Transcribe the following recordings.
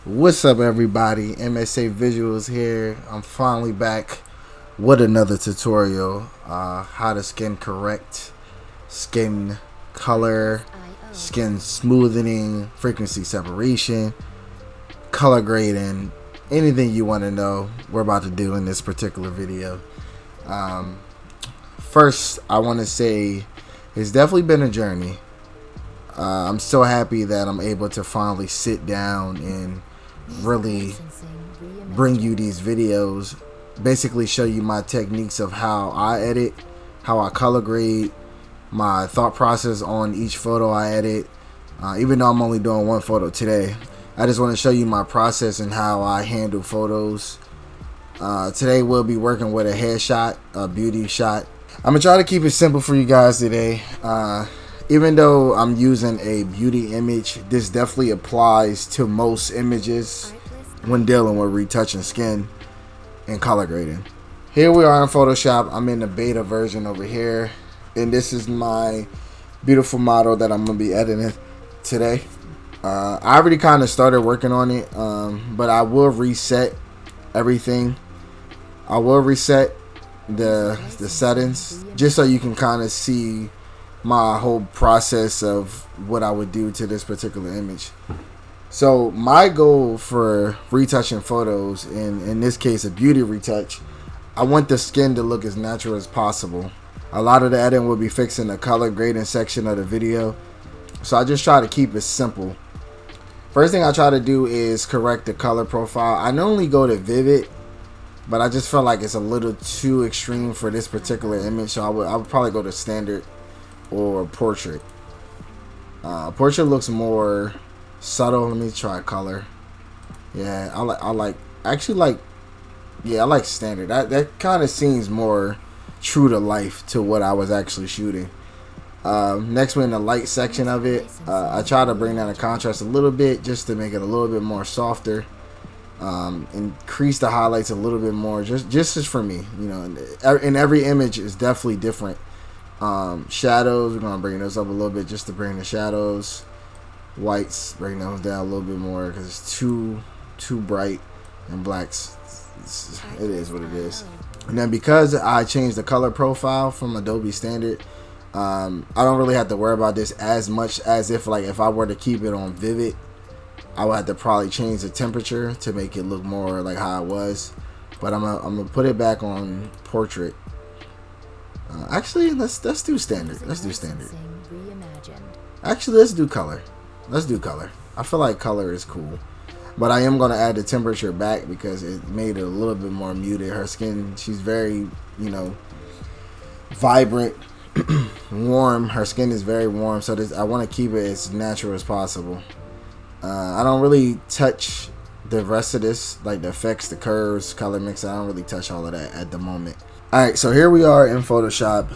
What's up, everybody? MSA Visuals here. I'm finally back with another tutorial. How to skin correct, skin color, skin smoothing, frequency separation, color grading, anything you want to know, we're about to do in this particular video. First, I want to say it's definitely been a journey. I'm so happy that I'm able to finally sit down and really bring you these videos, basically show you my techniques of how I edit, how I color grade, my thought process on each photo I edit. Even though I'm only doing one photo today, I just want to show you my process and how I handle photos. Today we'll be working with a headshot, a beauty shot. I'm gonna try to keep it simple for you guys today. Even though I'm using a beauty image, this definitely applies to most images when dealing with retouching skin and color grading. Here we are in Photoshop. I'm in the beta version over here, and this is my beautiful model that I'm going to be editing today. I already kind of started working on it, but I will reset everything. I will reset the settings just so you can kind of see my whole process of what I would do to this particular image. So my goal for retouching photos, in this case a beauty retouch, I want the skin to look as natural as possible. A lot of the editing will be fixing the color grading section of the video, so I just try to keep it simple. First thing I try to do is correct the color profile. I normally go to vivid, but I just felt like it's a little too extreme for this particular image, so I would probably go to standard or portrait. Portrait looks more subtle. Let me try color. Yeah, I like standard. That kind of seems more true to life to what I was actually shooting. Next, we're in the light section of it. I try to bring down the contrast a little bit just to make it a little bit more softer. Increase the highlights a little bit more, just as for me, you know. And every image is definitely different. Shadows, we're gonna bring those up a little bit just to bring the shadows. Whites, bring those down a little bit more because it's too bright, and blacks, it is what it is. And then because I changed the color profile from Adobe Standard, I don't really have to worry about this as much as if I were to keep it on vivid, I would have to probably change the temperature to make it look more like how it was. But I'm gonna put it back on portrait. Actually, let's do standard. Let's do standard. Actually, let's do color. Let's do color. I feel like color is cool, but I am gonna add the temperature back because it made it a little bit more muted. Her skin, she's very, vibrant, warm. Her skin is very warm, so I want to keep it as natural as possible. I don't really touch the rest of this, like the effects, the curves, color mix. I don't really touch all of that at the moment. Alright, so here we are in Photoshop.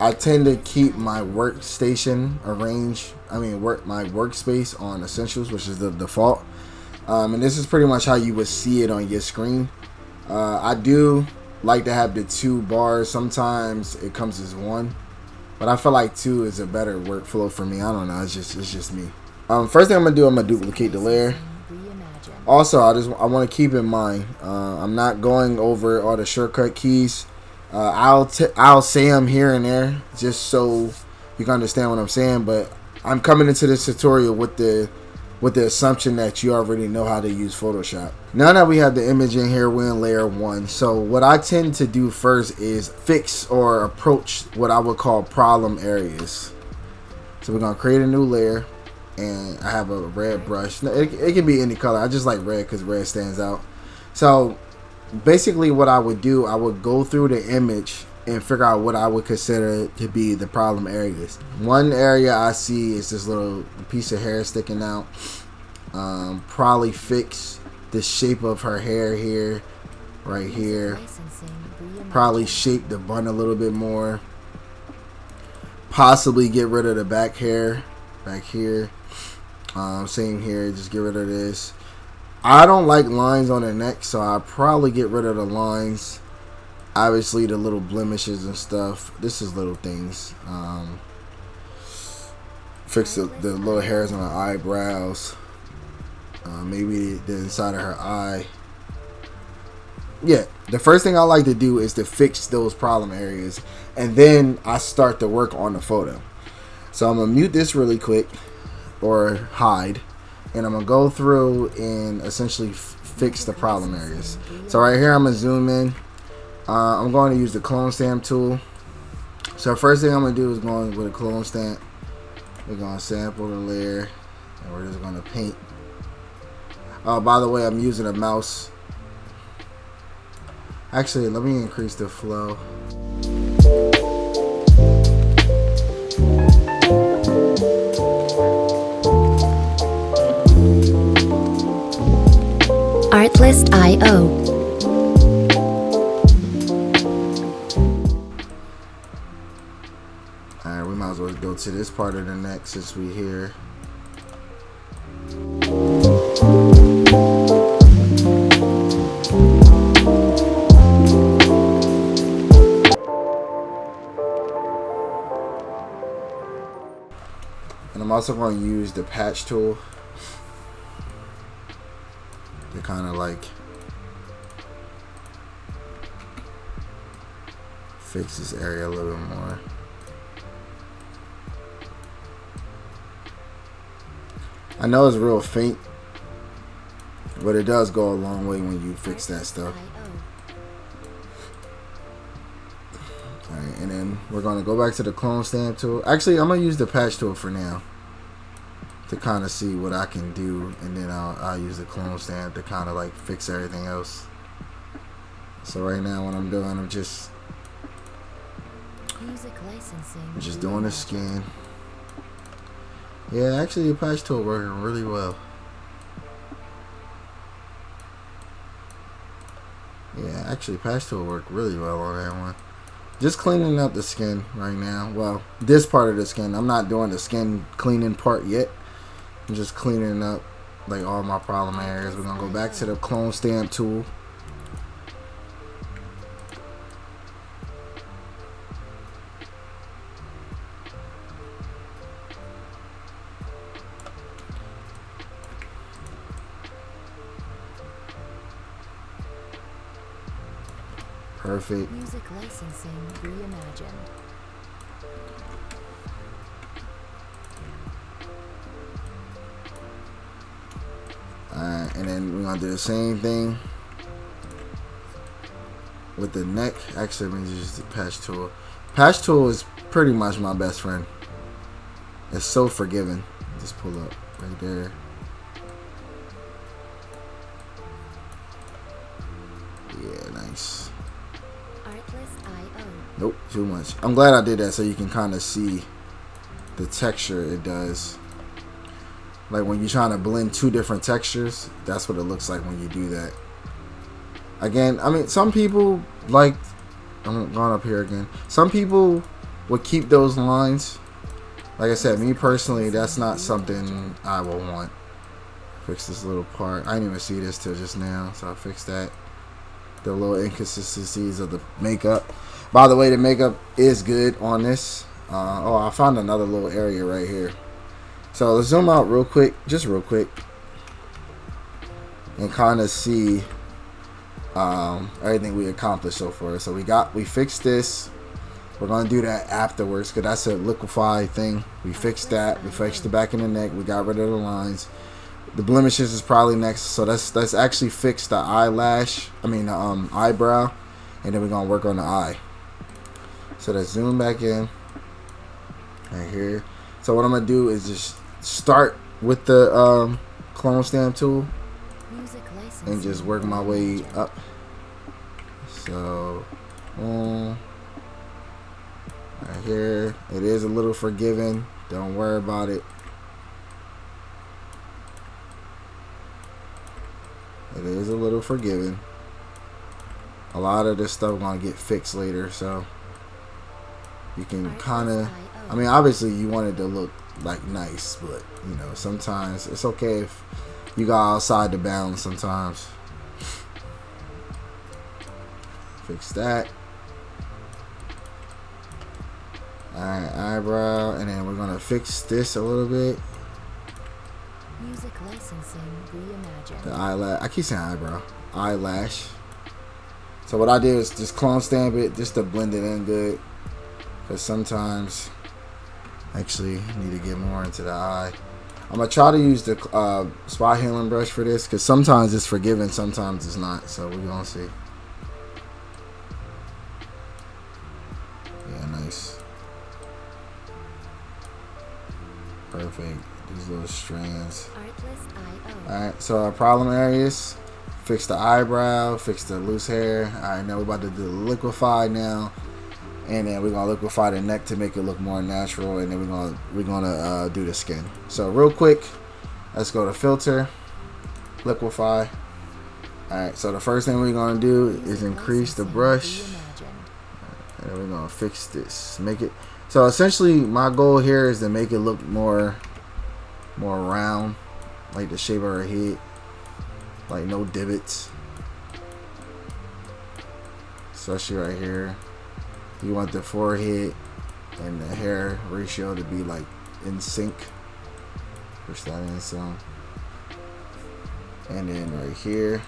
I tend to keep my workstation my workspace on Essentials, which is the default. And this is pretty much how you would see it on your screen. I do like to have the 2 bars. Sometimes it comes as 1, but I feel like 2 is a better workflow for me. I don't know. It's just me. First thing I'm gonna duplicate the layer. Also, I want to keep in mind, I'm not going over all the shortcut keys. I'll say them here and there just so you can understand what I'm saying. But I'm coming into this tutorial with the assumption that you already know how to use Photoshop. Now that we have the image in here, we're in layer 1. So what I tend to do first is fix or approach what I would call problem areas. So we're gonna create a new layer. And I have a red brush. It can be any color. I just like red because red stands out. So basically what I would do, I would go through the image and figure out what I would consider to be the problem areas. One area I see is this little piece of hair sticking out. Probably fix the shape of her hair here, right here. Probably shape the bun a little bit more. Possibly get rid of the back hair back here. Same here, just get rid of this. I don't like lines on the neck, so I'll probably get rid of the lines. Obviously the little blemishes and stuff, this is little things. Fix the little hairs on the eyebrows. Maybe the inside of her eye. Yeah, the first thing I like to do is to fix those problem areas, and then I start to work on the photo. So I'm gonna mute this really quick, or hide, and I'm gonna go through and essentially fix the problem areas. So right here I'm gonna zoom in. I'm going to use the clone stamp tool. So first thing I'm gonna do is going with a clone stamp. We're gonna sample the layer, and we're just gonna paint. By the way, I'm using a mouse. Actually, let me increase the flow. Artlist.io. Alright, we might as well go to this part of the neck since we here. And I'm also going to use the patch tool to kind of like fix this area a little bit more. I know it's real faint, but it does go a long way when you fix that stuff. Alright, and then we're going to go back to the clone stamp tool. Actually, I'm going to use the patch tool for now to kind of see what I can do, and then I'll use the clone stamp to kind of like fix everything else. So right now what I'm doing, I'm just doing the skin. Yeah, actually the patch tool working really well. Yeah, actually patch tool worked really well on that one. Just cleaning up the skin right now. Well, this part of the skin. I'm not doing the skin cleaning part yet. I'm just cleaning up like all my problem areas. We're gonna go back to the clone stamp tool. Perfect. Music licensing reimagined. Alright, and then we're gonna do the same thing with the neck. Actually, I'm gonna use the patch tool. Patch tool is pretty much my best friend. It's so forgiving. Just pull up right there. Yeah, nice. Nope, too much. I'm glad I did that so you can kind of see the texture it does. Like when you're trying to blend two different textures, that's what it looks like when you do that. Again, I mean, some people like, I'm going up here again. Some people would keep those lines. Like I said, me personally, that's not something I will want. Fix this little part. I didn't even see this till just now, so I fixed that. The little inconsistencies of the makeup. By the way, the makeup is good on this. Oh, I found another little area right here. So let's zoom out real quick, just real quick, and kind of see everything we accomplished so far. So we fixed this. We're gonna do that afterwards because that's a liquefy thing. We fixed that. We fixed the back of the neck. We got rid of the lines. The blemishes is probably next. So let's actually fix the eyelash. I mean the eyebrow, and then we're gonna work on the eye. So let's zoom back in right here. So what I'm gonna do is just start with the clone stamp tool and just work my way up. So right here, it is a little forgiving. Don't worry about it. It is a little forgiving. A lot of this stuff gonna get fixed later, so you can kind of, I mean, obviously you want it to look like nice, but you know, sometimes it's okay if you go outside the bounds sometimes. Fix that. Alright, eyebrow, and then we're gonna fix this a little bit. the eyelash. I keep saying eyebrow. Eyelash. So what I did is just clone stamp it just to blend it in good. Because sometimes, actually, need to get more into the eye. I'm going to try to use the spot healing brush for this. Because sometimes it's forgiving, sometimes it's not. So we're going to see. Yeah, nice. Perfect. These little strands. Alright, so our problem areas. Fix the eyebrow, fix the loose hair. Alright, now we're about to do the liquefy now. And then we're gonna liquefy the neck to make it look more natural, and then we're gonna do the skin. So real quick, let's go to filter, liquefy. Alright, so the first thing we're gonna do is increase the brush. And we're gonna fix this. Make it so essentially my goal here is to make it look more round, like the shape of her head, like no divots, especially right here. You want the forehead and the hair ratio to be like in sync. Push that in some, and then right here.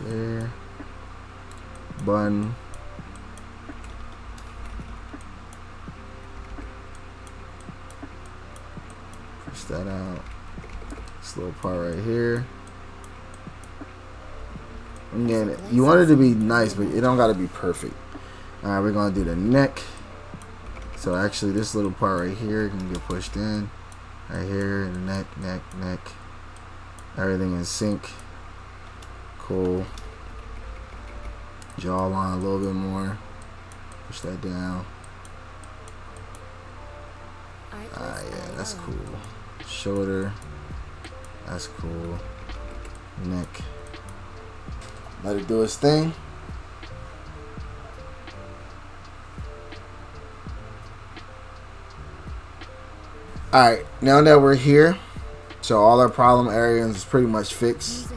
There, bun. Push that out. This little part right here. Again, you want it to be nice, but it don't gotta be perfect. All right, we're gonna do the neck. So actually, this little part right here can get pushed in. Right here, the neck. Everything in sync. Cool. Jawline a little bit more. Push that down. Ah, yeah, that's cool. Shoulder. That's cool. Neck. Let it do its thing. Alright, now that we're here, so all our problem areas is pretty much fixed.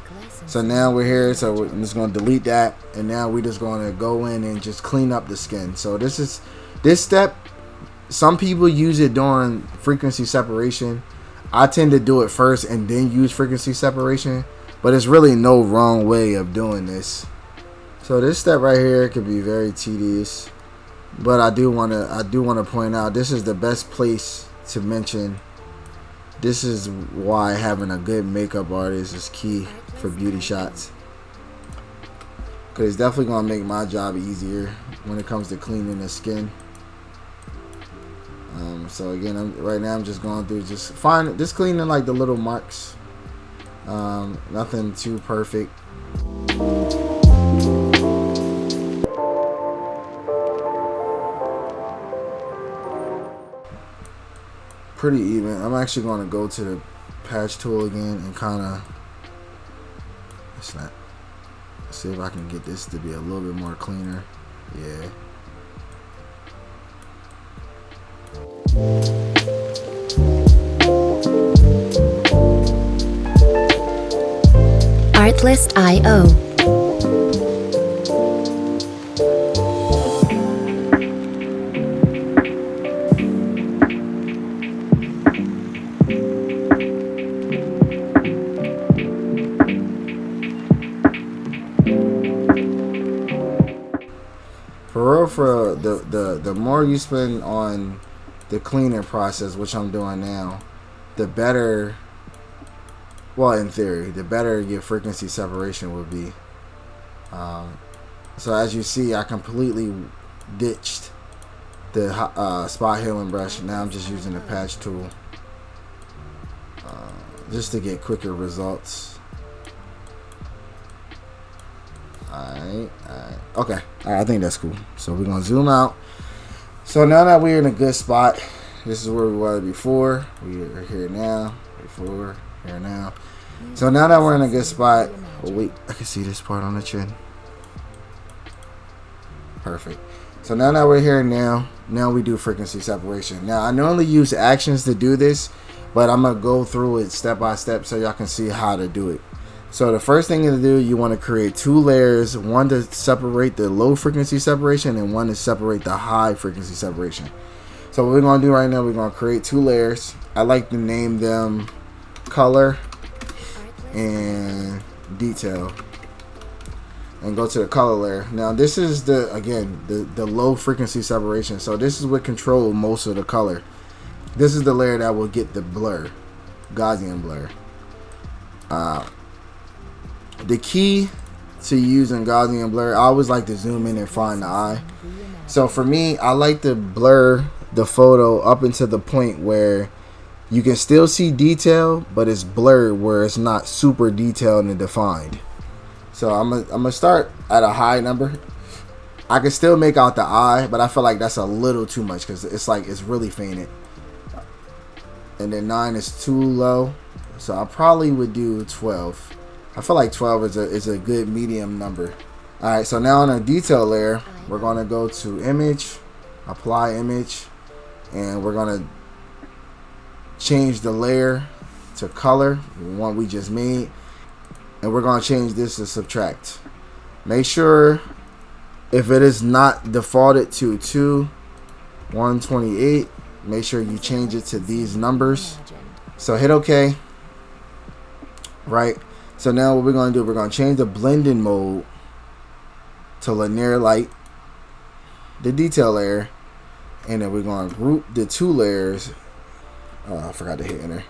So now we're here, so I'm just going to delete that, and now we're just going to go in and just clean up the skin. So this step, some people use it during frequency separation. I tend to do it first and then use frequency separation, but it's really no wrong way of doing this. So this step right here could be very tedious, but I do want to point out this is the best place to mention. This is why having a good makeup artist is key for beauty shots, because it's definitely gonna make my job easier when it comes to cleaning the skin. So again, right now I'm just going through just cleaning like the little marks. Nothing too perfect. Pretty even. I'm actually going to go to the patch tool again and kind of see if I can get this to be a little bit more cleaner. Yeah. Artlist.io. For the more you spend on the cleaning process, which I'm doing now, the better, well, in theory, the better your frequency separation will be. So as you see, I completely ditched the spot healing brush. Now I'm just using the patch tool just to get quicker results. Alright, okay. Alright, I think that's cool. So we're gonna zoom out. So now that we're in a good spot, this is where we were before. We are here now. Before, here now. So now that we're in a good spot, oh wait, I can see this part on the chin. Perfect. So now that we're here now we do frequency separation. Now I normally use actions to do this, but I'm gonna go through it step by step so y'all can see how to do it. So the first thing to do, you want to create 2 layers, one to separate the low frequency separation and one to separate the high frequency separation. So what we're going to do right now, we're going to create 2 layers. I like to name them color and detail, and go to the color layer. Now this is the, again, the low frequency separation. So this is what control most of the color. This is the layer that will get the blur, Gaussian blur. The key to using Gaussian blur, I always like to zoom in and find the eye. So for me, I like to blur the photo up into the point where you can still see detail, but it's blurred where it's not super detailed and defined. So I'm gonna start at a high number. I can still make out the eye, but I feel like that's a little too much because it's like it's really fainted. And then 9 is too low, so I probably would do 12. I feel like 12 is a good medium number. All right, so now on our detail layer, we're gonna go to image, apply image, and we're gonna change the layer to color, the one we just made, and we're going to change this to subtract. Make sure if it is not defaulted to 128, make sure you change it to these numbers. So hit OK. Right, so now what we're going to do, we're going to change the blending mode to linear light, the detail layer, and then we're going to group the 2 layers. I forgot to hit enter.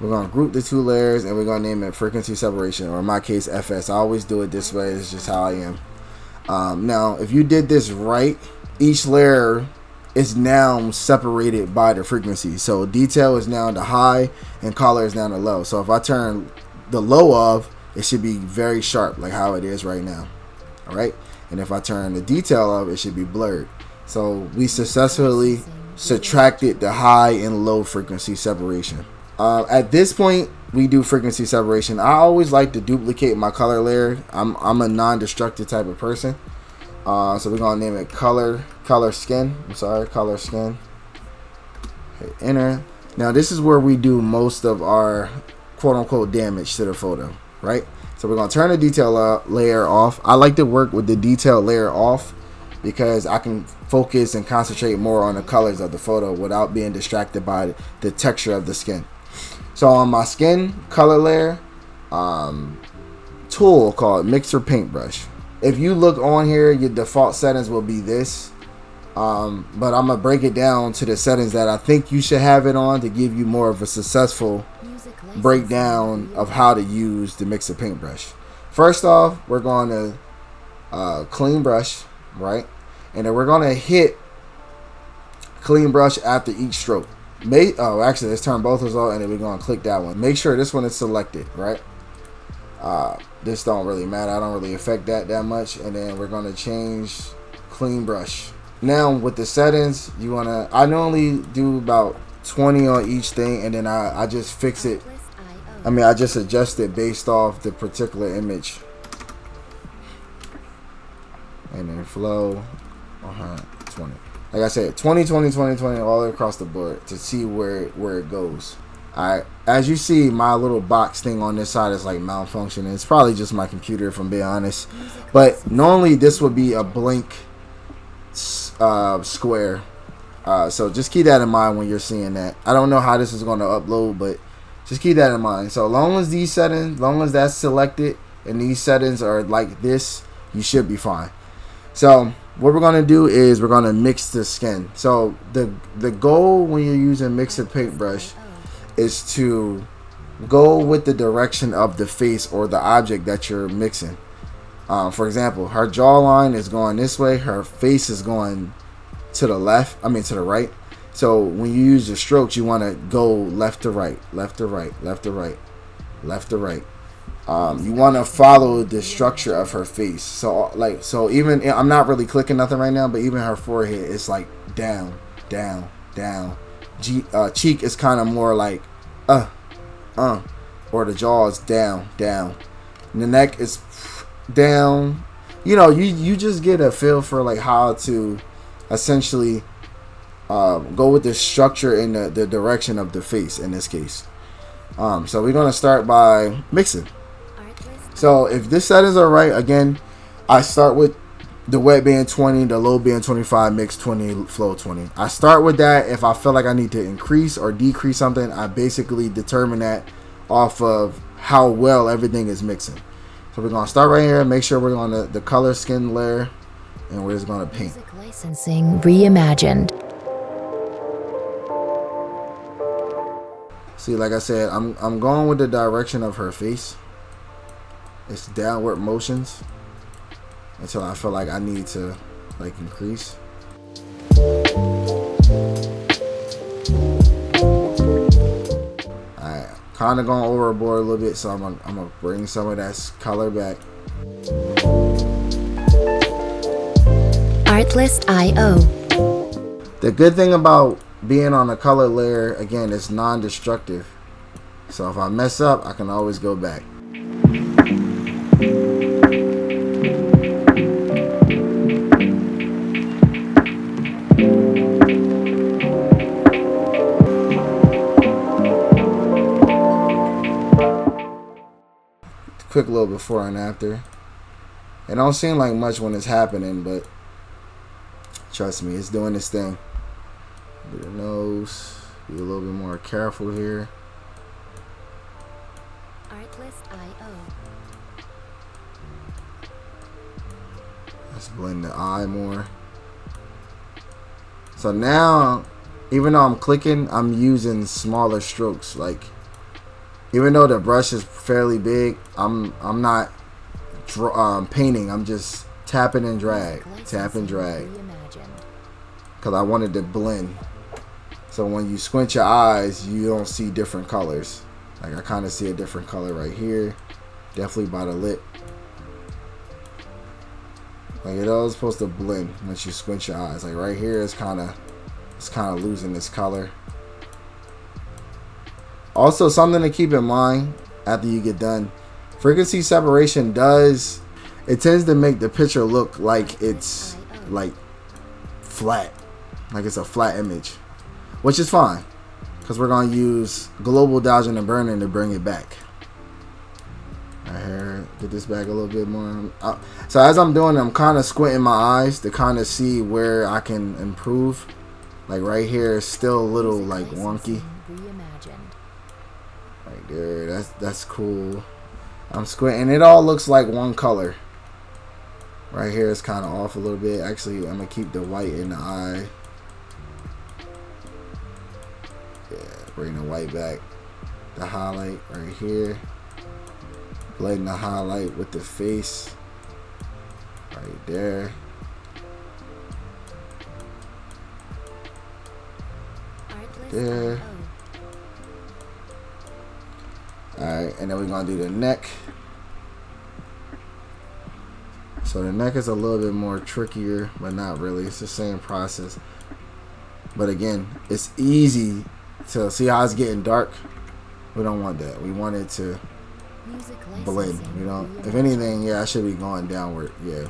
We're going to group the 2 layers and we're going to name it frequency separation, or in my case FS. I always do it this way. It's just how I am. Now if you did this right, each layer is now separated by the frequency. So detail is now the high and color is now the low. So if I turn the low of, it should be very sharp like how it is right now. Alright, and if I turn the detail of, it should be blurred. So we successfully subtracted the high and low frequency separation. At this point, we do frequency separation. I always like to duplicate my color layer. I'm a non-destructive type of person. So we're gonna name it color skin. Color skin. Hit enter. Now this is where we do most of our quote unquote damage to the photo, right? So we're gonna turn the detail layer off. I like to work with the detail layer off because I can focus and concentrate more on the colors of the photo without being distracted by the texture of the skin. So on my skin color layer, tool called mixer paintbrush. If you look on here, your default settings will be this, but I'm gonna break it down to the settings that I think you should have it on to give you more of a successful breakdown of how to use the mixer paintbrush. First off, we're going to clean brush, right? And then we're gonna hit clean brush after each stroke. Actually, let's turn both of those on, and then we're gonna click that one. Make sure this one is selected, right? This don't really matter. I don't really affect that much. And then we're gonna change clean brush. Now with the settings, I normally do about 20 on each thing, and then I just fix it. I just adjust it based off the particular image. And then flow 20. Like I said, 20 all the way across the board to see where it goes. Alright, as you see, my little box thing on this side is like malfunctioning. It's probably just my computer, if I'm being honest. But normally this would be a blank square. So just keep that in mind when you're seeing that. I don't know how this is going to upload, but just keep that in mind. So long as these settings, long as that's selected and these settings are like this, you should be fine. So what we're going to do is we're going to mix the skin. So the goal when you're using mixer paintbrush is to go with the direction of the face or the object that you're mixing. For example, her jawline is going this way, her face is going to the left, to the right. So when you use the strokes, you want to go left to right, left to right, left to right, left to right. You want to follow the structure of her face. So even, I'm not really clicking nothing right now, but even her forehead is like down, down, down. Cheek is kind of more like or the jaw is down, down. And the neck is down. You just get a feel for like how to essentially go with the structure and the direction of the face in this case. So we're gonna start by mixing. So if this settings are right, again, I start with the wet band 20, the low band 25, mix 20, flow 20. I start with that. If I feel like I need to increase or decrease something, I basically determine that off of how well everything is mixing. So we're going to start right here. Make sure we're on the color skin layer, and we're just going to paint. Music licensing reimagined. See, like I said, I'm going with the direction of her face. It's downward motions until I feel like I need to like increase. Alright, kind of going overboard a little bit, so I'm gonna bring some of that color back. Artlist.io. The good thing about being on a color layer, again, it's non-destructive. So if I mess up, I can always go back. Quick little before and after. It don't seem like much when it's happening, but trust me, it's doing this thing. Do the nose. Be a little bit more careful here. Artlist.io. Let's blend the eye more. So now, even though I'm clicking, I'm using smaller strokes. Like, even though the brush is fairly big, I'm not painting. I'm just tapping and drag, tap and drag, because I wanted to blend. So when you squint your eyes, you don't see different colors. Like I kind of see a different color right here, definitely by the lip. Like it all is supposed to blend once you squint your eyes. Like right here, it's kind of losing this color. Also, something to keep in mind after you get done, frequency separation tends to make the picture look like it's like flat, like it's a flat image, which is fine because we're going to use global dodging and burning to bring it back. Right here, get this back a little bit more. So as I'm doing it, I'm kind of squinting my eyes to kind of see where I can improve. Like right here is still a little like wonky. Right there, that's cool. I'm squinting. It all looks like one color. Right here is kind of off a little bit. Actually, I'm gonna keep the white in the eye. Yeah, bring the white back. The highlight right here. Blending the highlight with the face. Right there. There. Alright, and then we're going to do the neck. So the neck is a little bit more trickier, but not really. It's the same process. But again, it's easy to see how it's getting dark. We don't want that. We want it to blend. You know, if anything, yeah, I should be going downward. Yeah.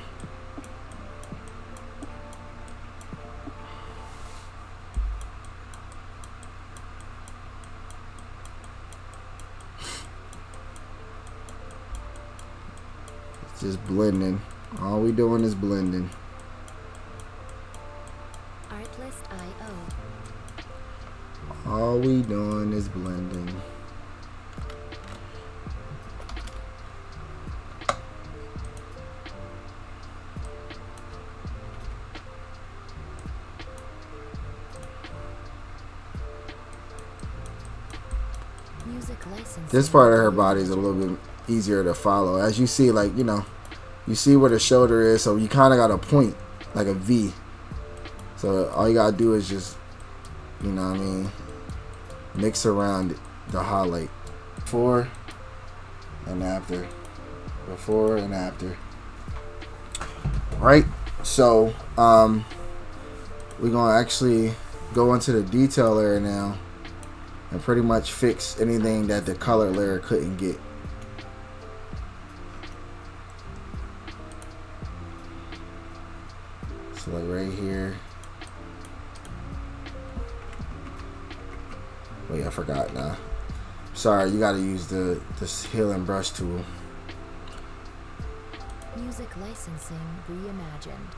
Just blending. All we doing is blending. Artlist.io. All we doing is blending. This part of her body is a little bit easier to follow. As you see, like, you know, you see where the shoulder is, so you kind of got a point, like a V. So all you gotta do is just, you know what I mean, mix around the highlight. Before and after. Before and after. Right? So, we're gonna actually go into the detail area now and pretty much fix anything that the color layer couldn't get. So like right here. Wait, I forgot now. Sorry, you gotta use this healing brush tool. Music licensing reimagined.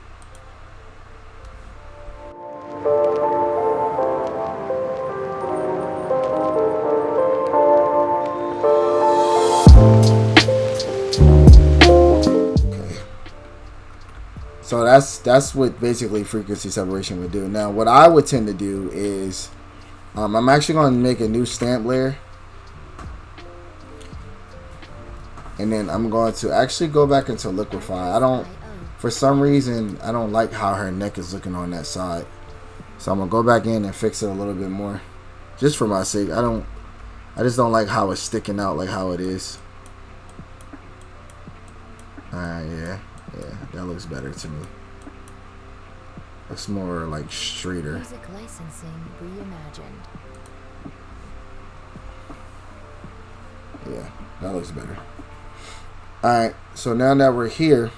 Okay. So that's what basically frequency separation would do. Now what I would tend to do is I'm actually going to make a new stamp layer, and then I'm going to actually go back into Liquefy. For some reason, I don't like how her neck is looking on that side. So I'm going to go back in and fix it a little bit more. Just for my sake. I just don't like how it's sticking out like how it is. Alright, yeah, that looks better to me. Looks more like straighter. Music licensing reimagined. Yeah, that looks better. Alright, so now that we're here,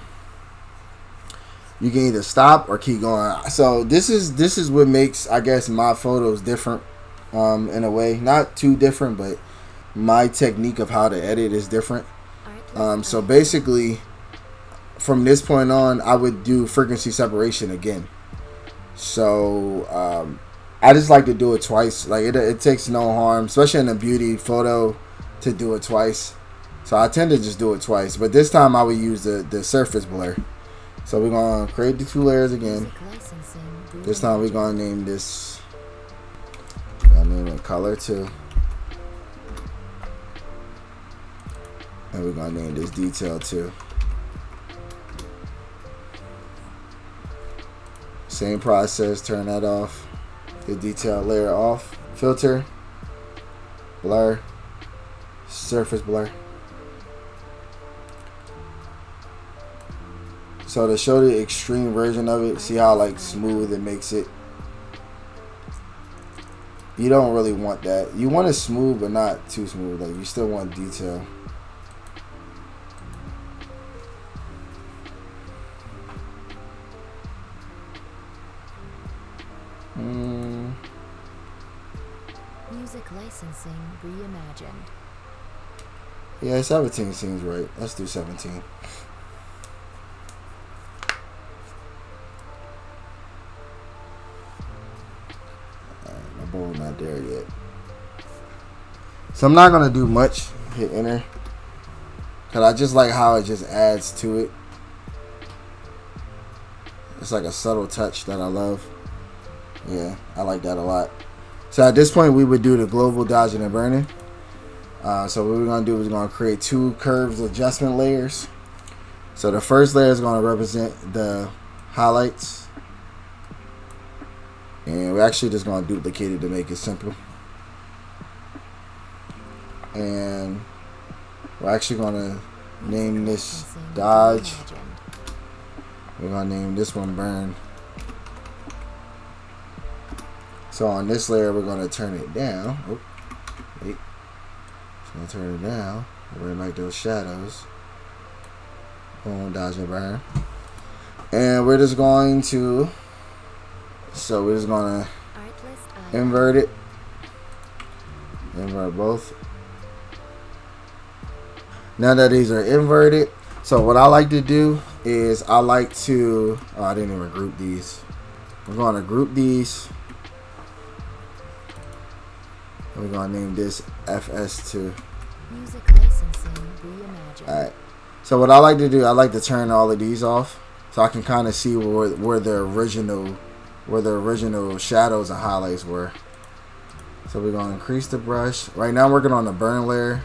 you can either stop or keep going. So this is what makes, I guess, my photos different, in a way. Not too different, but my technique of how to edit is different. So basically, from this point on, I would do frequency separation again. So I just like to do it twice. Like it takes no harm, especially in a beauty photo, to do it twice. So I tend to just do it twice, but this time I would use the surface blur. So we're gonna create the 2 layers again. This time we're gonna name this. I'll name it color 2, and we're gonna name this detail 2. Same process. Turn that off. The detail layer off. Filter. Blur. Surface blur. So to show the extreme version of it, see how like smooth it makes it. You don't really want that. You want it smooth, but not too smooth. Like you still want detail. Music licensing reimagined. Yeah, 17 seems right. Let's do 17. My bowl not there yet. So I'm not gonna do much. Hit enter. Cause I just like how it just adds to it. It's like a subtle touch that I love. Yeah, I like that a lot. So at this point, we would do the global dodging and burning. So what we're going to do is we're going to create 2 curves adjustment layers. So the first layer is going to represent the highlights. And we're actually just going to duplicate it to make it simple. And we're actually going to name this dodge. We're going to name this one burn. So on this layer, we're going to turn it down. Oh, wait. Just going to turn it down. We're going to make those shadows. Boom, dodge and burn. And we're just going to... So we're just going to invert it. Invert both. Now that these are inverted, so what I like to do is I like to... Oh, I didn't even group these. We're going to group these. We're gonna name this FS2. Music licensing reimagined. Alright. So what I like to do, I like to turn all of these off, so I can kind of see where the original shadows and highlights were. So we're gonna increase the brush. Right now I'm working on the burn layer.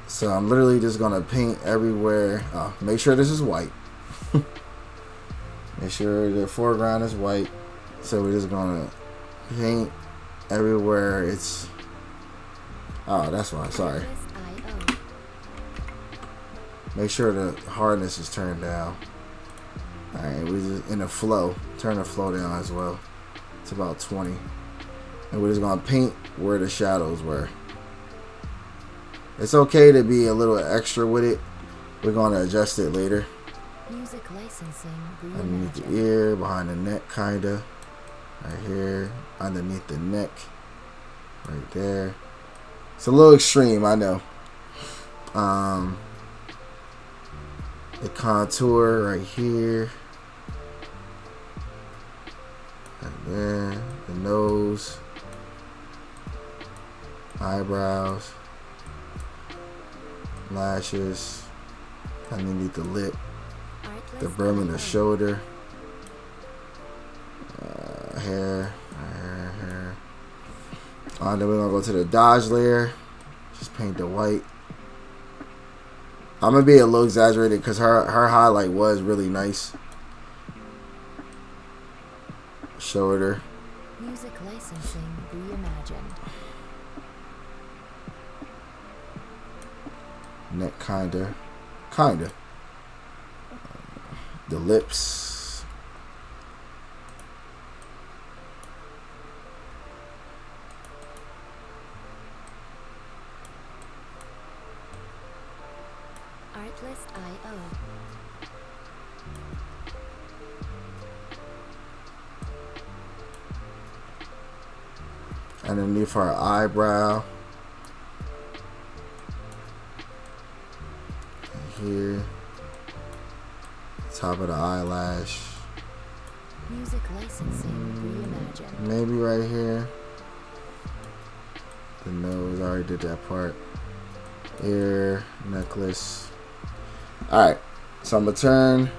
So I'm literally just gonna paint everywhere. Make sure this is white. Make sure the foreground is white. So we're just gonna paint everywhere it's... Oh, that's why. Sorry. Make sure the hardness is turned down. Alright, we just in the flow. Turn the flow down as well. It's about 20. And we're just gonna paint where the shadows were. It's okay to be a little extra with it. We're gonna adjust it later. Music licensing underneath the ear, behind the neck, kinda. Right here, underneath the neck, right there. It's a little extreme, I know. the contour right here, right there, the nose, eyebrows, lashes, underneath the lip, the brim of the shoulder, hair. Then we're gonna go to the dodge layer. Just paint the white. I'm gonna be a little exaggerated because her highlight was really nice. Shoulder. Music licensing reimagined. Neck kinda. The lips. Artlist.io. Underneath her eyebrow. Here. Top of the eyelash. Music licensing reimagined. Maybe right here. The nose, I already did that part. Ear, necklace. Alright, so I'm going to turn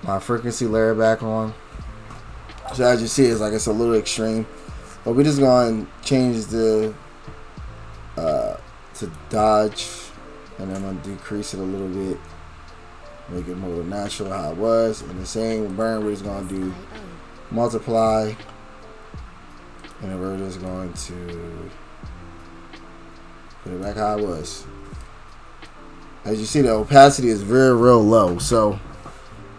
my frequency layer back on. So as you see, it's like it's a little extreme. But we're just going to change the to dodge. And then I'm going to decrease it a little bit. Make it more natural how it was. And the same burn, we're just going to do multiply. And then we're just going to put it back how it was. As you see, the opacity is real low. So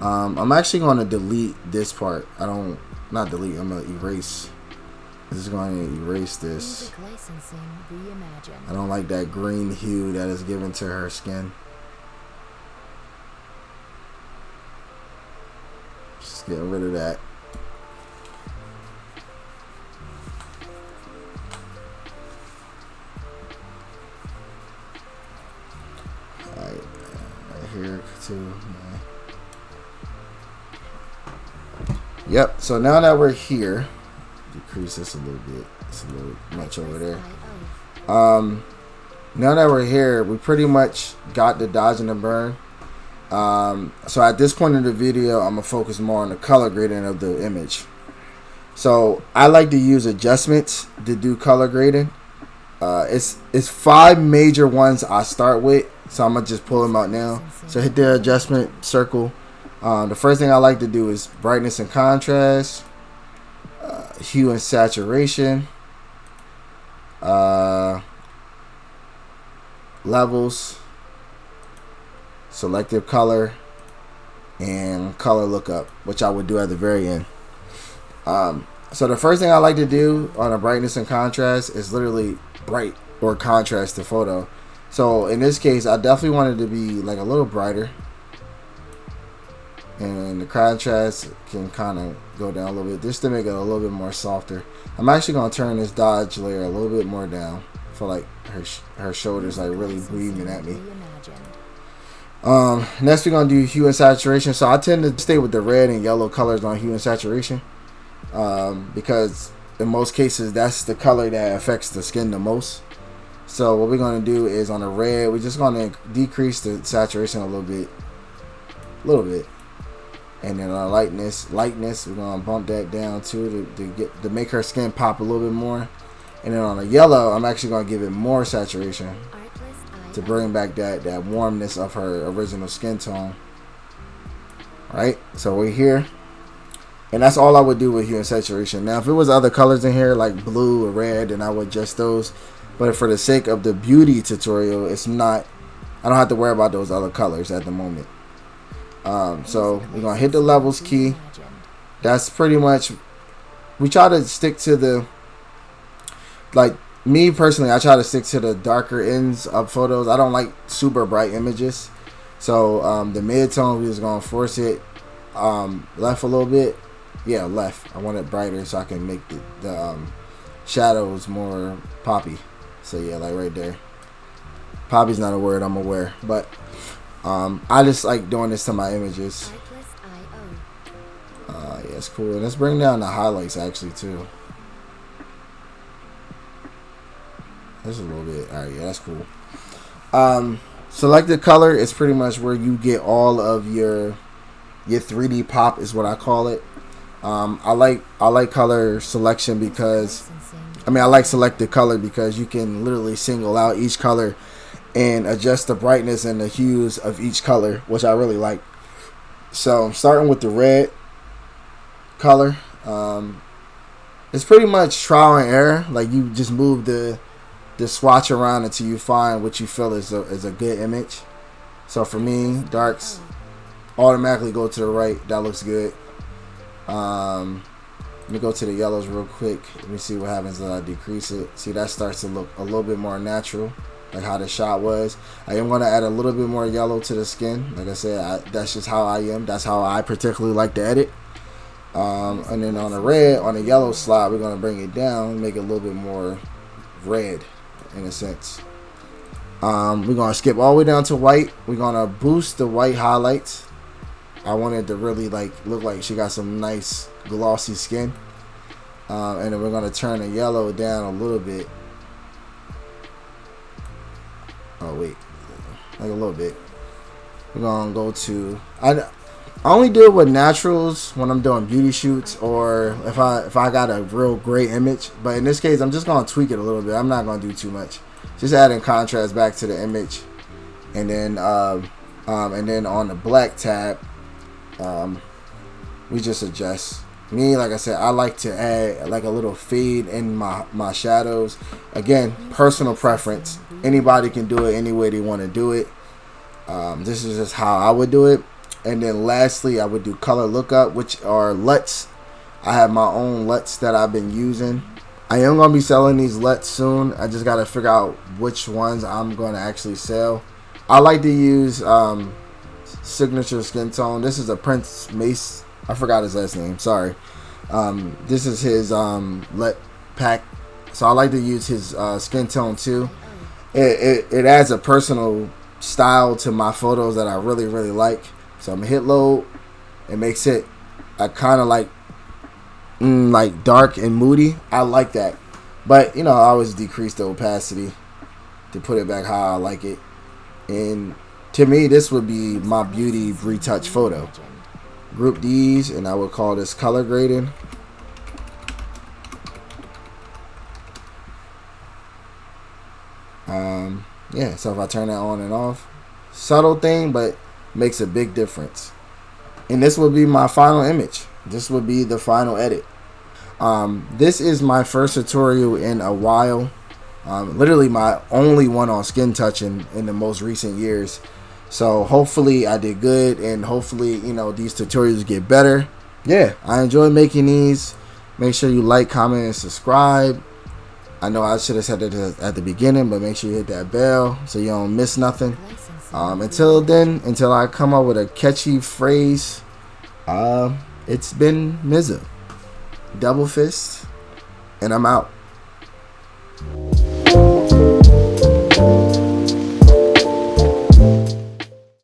I'm actually going to delete this part. I'm going to erase. I'm just going to erase this. Music licensing reimagined. I don't like that green hue that is given to her skin. Just getting rid of that. Alright, right here too. Yeah. Yep, so now that we're here, decrease this a little bit. It's a little much over there. Now that we're here, we pretty much got the dodge and the burn. So at this point in the video, I'm gonna focus more on the color grading of the image. So I like to use adjustments to do color grading. It's 5 major ones I start with, so I'm gonna just pull them out now. So hit the adjustment circle. The first thing I like to do is brightness and contrast, hue and saturation, levels, selective color, and color lookup, which I would do at the very end. So the first thing I like to do on a brightness and contrast is literally bright or contrast the photo. So in this case, I definitely wanted to be like a little brighter, and the contrast can kind of go down a little bit just to make it a little bit more softer. I'm actually going to turn this dodge layer a little bit more down. I feel like her shoulders like really beaming at me. Next we're going to do hue and saturation. So I tend to stay with the red and yellow colors on hue and saturation, because in most cases that's the color that affects the skin the most. So what we're going to do is on the red, we're just going to decrease the saturation a little bit. And then on lightness, we're going to bump that down too to make her skin pop a little bit more. And then on the yellow, I'm actually going to give it more saturation to bring back that warmness of her original skin tone. Alright, so we're here. And that's all I would do with hue and saturation. Now, if it was other colors in here, like blue or red, then I would adjust those. But for the sake of the beauty tutorial, it's not, I don't have to worry about those other colors at the moment. So we're going to hit the levels key. That's pretty much, we try to stick to the, like me personally, I try to stick to the darker ends of photos. I don't like super bright images. So the mid-tone, we're just going to force it left a little bit. Yeah, left. I want it brighter so I can make the shadows more poppy. So yeah, like right there. Poppy's not a word I'm aware, but I just like doing this to my images. Yeah, it's cool. And let's bring down the highlights actually too. This is a little bit. Alright, yeah, that's cool. Select the color is pretty much where you get all of your 3D pop is what I call it. I like color selection because I like selected color because you can literally single out each color and adjust the brightness and the hues of each color, which I really like. So I'm starting with the red color. It's pretty much trial and error. Like you just move the swatch around until you find what you feel is a good image. So for me, darks automatically go to the right. That looks good. Let me go to the yellows real quick. Let me see what happens when I decrease it. See, that starts to look a little bit more natural, like how the shot was. I am going to add a little bit more yellow to the skin. Like I said, that's just how I am. That's how I particularly like to edit. And then on the yellow slide, we're going to bring it down, make it a little bit more red in a sense. We're going to skip all the way down to white. We're going to boost the white highlights. I wanted to really look like she got some nice glossy skin. And then we're going to turn the yellow down a little bit. Oh wait, like a little bit. We're going to go to I only do it with naturals when I'm doing beauty shoots or if I got a real great image. But in this case, I'm just going to tweak it a little bit. I'm not going to do too much. Just adding contrast back to the image. And then on the black tab, we just adjust. Me, like I said, I like to add like a little fade in my shadows. Again, personal preference. Anybody can do it any way they want to do it. This is just how I would do it. And then lastly, I would do color lookup, which are LUTs. I have my own LUTs that I've been using. I am going to be selling these LUTs soon. I just got to figure out which ones I'm going to actually sell. I like to use Signature Skin Tone. This is a Prince Mace. I forgot his last name. Sorry. This is his LUT pack. So I like to use his skin tone too. It adds a personal style to my photos that I really, really like. So I'm going to hit load. It makes it kind of like dark and moody. I like that. But, I always decrease the opacity to put it back how I like it. And to me, this would be my beauty retouch photo. Group these, and I would call this color grading. Yeah, so if I turn that on and off, subtle thing, but makes a big difference. And this would be my final image. This would be the final edit. This is my first tutorial in a while. Literally my only one on skin touching in the most recent years. So hopefully I did good, and hopefully these tutorials get better. Yeah, I enjoy making these. Make sure you like, comment, and subscribe. I know I should have said it at the beginning, but make sure you hit that bell so you don't miss nothing. Until then, until I come up with a catchy phrase, it's been Mizza, Double Fist, and I'm out.